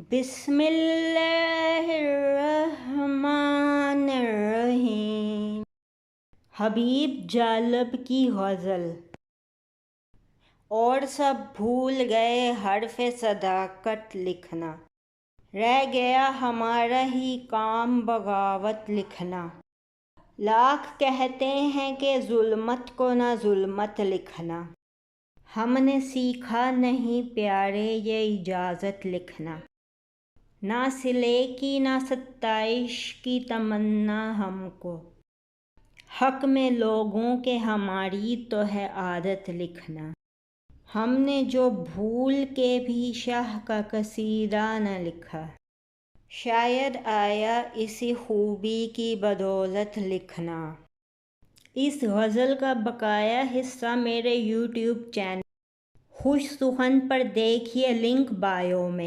बिस्मिल्लाहिर्रहमानिर्रहीम। हबीब जालब की गज़ल। और सब भूल गए हर्फ़े सदाकत लिखना, रह गया हमारा ही काम बगावत लिखना। लाख कहते हैं कि ज़ुल्मत को ना ज़ुल्मत लिखना, हमने सीखा नहीं प्यारे ये इजाज़त लिखना। ना सिले की ना सत्ताइश की तमन्ना हमको, हक़ में लोगों के हमारी तो है आदत लिखना। हमने जो भूल के भी शाह का कसीदा न लिखा, शायद आया इसी खूबी की बदौलत लिखना। इस गज़ल का बकाया हिस्सा मेरे YouTube चैनल खुश सुखन पर देखिए, लिंक बायो में।